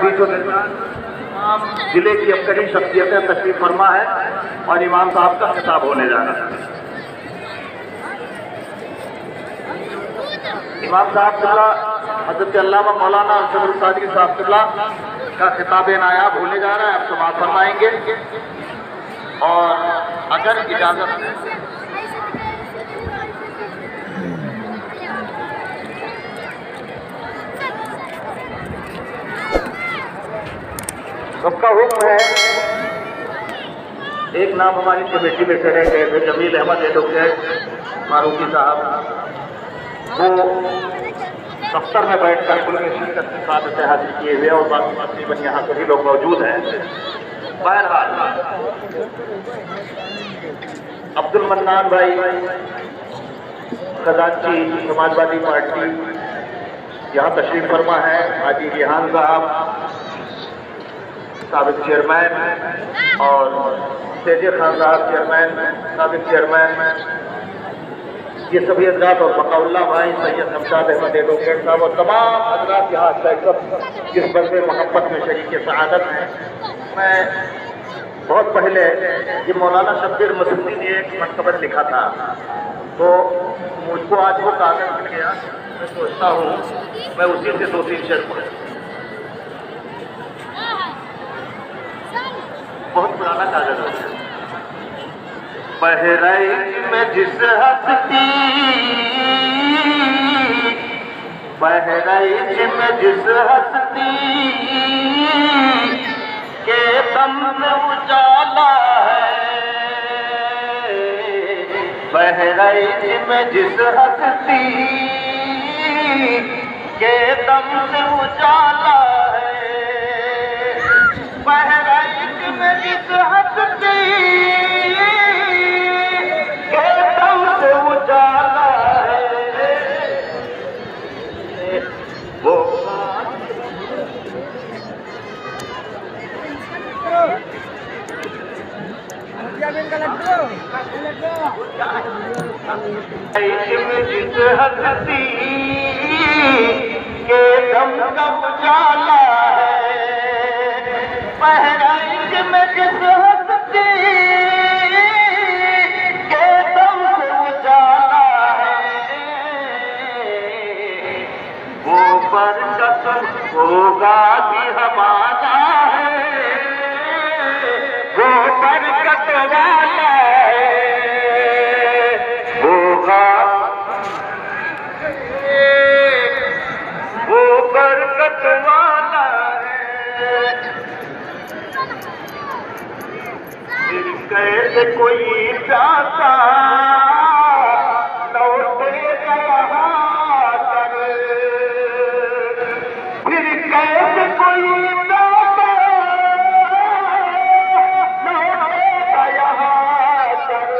बीचों तमाम जिले की अबकरी शख्सियतें तशरीफ फरमा है और इमाम साहब का खिताब होने जा रहा है। इमाम साहब किबला हज़रत अल्लामा मौलाना अरशद सादरी साहब किबला का खिताब नायाब होने जा रहा है। आप समाअत फरमाएंगे और अगर इजाजत सबका हुक्म है। एक नाम हमारी कमेटी में से रह गए थे, जमील अहमद एडवोकेट फारूकी साहब, वो दफ्तर में बैठकर कुल में शिरकत की सादतें हासिल किए हुए और बाकी तकरीबन यहाँ सभी लोग मौजूद हैं। बहरहाल अब्दुल मन्नान भाई खजांची समाजवादी पार्टी यहाँ तशरीफ फरमा है। हाजी रिहान साहब साबिक चेयरमैन और तेजे खान साहब चेयरमैन, साबिक चेयरमैन, ये सभी हजरात और बकाउल्ला भाई, सैयद शमशाद अहमद एडवोकेट साहब और तमाम हजरात यहाँ सब जिस बंदे मोहब्बत में शरीक सआदत हैं। मैं बहुत पहले ये मौलाना शब्बीर मसूदी ने एक मनकबत लिखा था, तो मुझको आज वो कागज मिल गया। मैं सोचता हूँ मैं उसी से 2-3 शेर पढ़ूं। बहुत पुराना कागज है। बहराइच में जिस हस्ती, बहराइच में जिस हस्ती के दम में उजाला है, बहराइच में जिस हस्ती के दम से उजाला है, बहराइच में जिस हस्ती के दम से उजाला है, वो में जिस हस्ती के दम का उजाला है, बहराइच में जिस हस्ती के दम से उजाला है, वो बरकत होगा भी हमारा है, वो बरकत वाला है, वो बरकत वाला है। कैसे कोई प्यासा लौटेगा यहाँ कर, फिर कैसे कोई प्यासा लौटेगा यहाँ कर,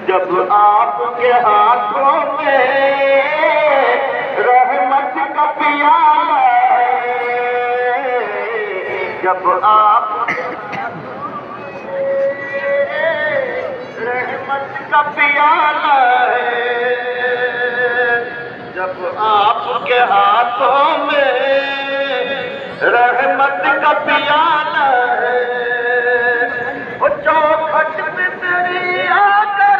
जब आपके हाथों में रहमत का प्याला है, जब आप रहमत का प्याला है, जब आपके हाथों में रहमत का प्याला है, वो चौखट पे तेरी आकर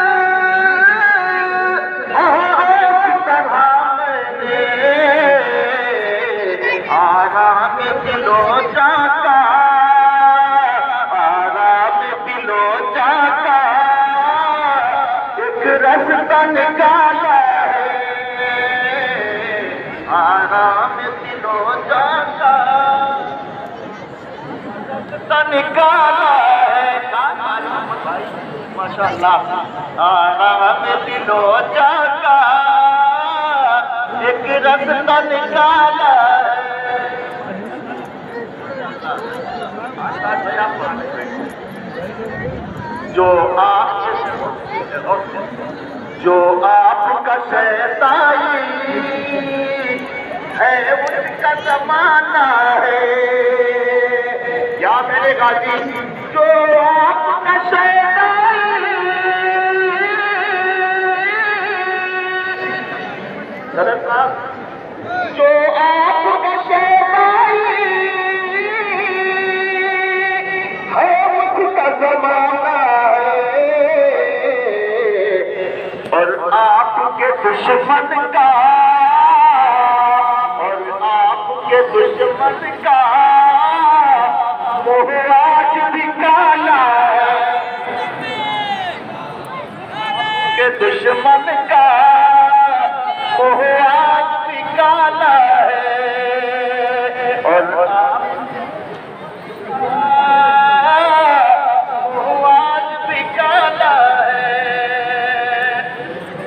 आराम दिलो जाता, आराम दिलो जाता एक रास्ता निकाला है, आराम दिलो जाता रास्ता निकाला है। माशाअल्लाह, आराम दिलो जाता एक रास्ता निकाला है। जो आपका शैतानी है उसका जमाना है, या मेरे गाजी, जो आपका शैतानी, जो आपका शैतानी के दुश्मन का मोह आज भी काला के दुश्मन का मोह आज भी काला है और मोह आज भी काला है।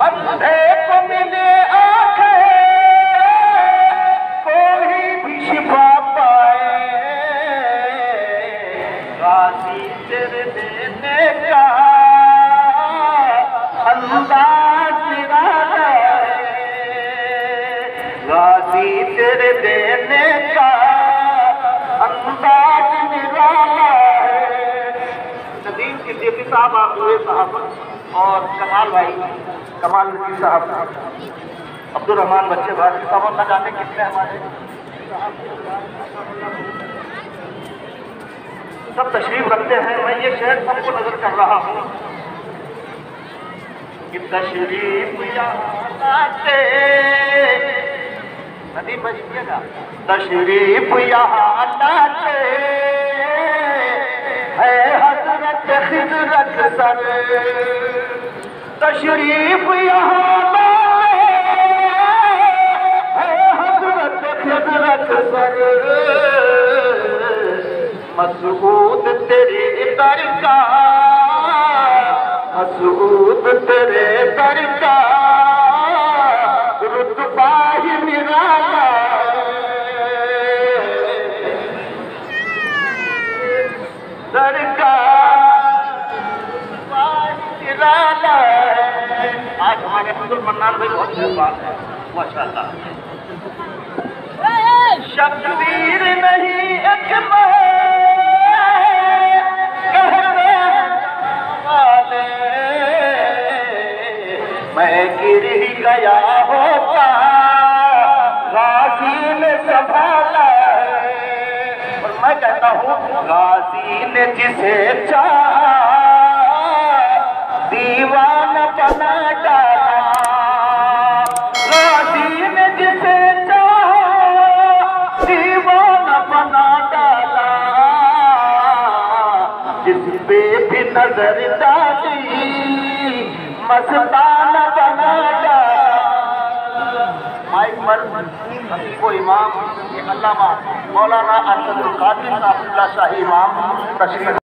अंधे को मिले तेरे देने का अंदाज निराला है, गाजी तेरे देने का अंदाज निराला है। नदीम सिद्दीकी साहब, आबुए साहब और कमाल भाई, कमाल नजीर साहब, अब्दुल रहमान बच्चे भारती साहब, न जाने कितने हमारे सब तशरीफ रखते हैं। मैं ये शेर सबको नजर कर रहा हूँ कि तशरीफ लाते नदीम बजिएगा, तशरीफ यहाँ लाते है हजरत खिजरत सर, तशरीफ यहाँ लाते है हजरत खिजरत सर। मसूद तेरे दर का, मसूद तेरे दर का रुतबा ही निराला दर का रुतबा ही निराला। आज हमारे अब्दुल मन्नान भाई बहुत मेहरबान है माशाअल्लाह। शब्बीर नहीं एक मैं गिर ही गया होता गाजी ने संभाला है। और मैं कहता हूँ गाजी ने जिसे चाहा दीवाना बना डाला, गाजी ने जिसे चाहा दीवाना बना डाला, जिस पे भी नजर डाली मस्ताना बना डाला। माइक पर खतीब इमाम अल्लामा मौलाना अरशदुल कादिर साहब शाही इमाम तशरीफ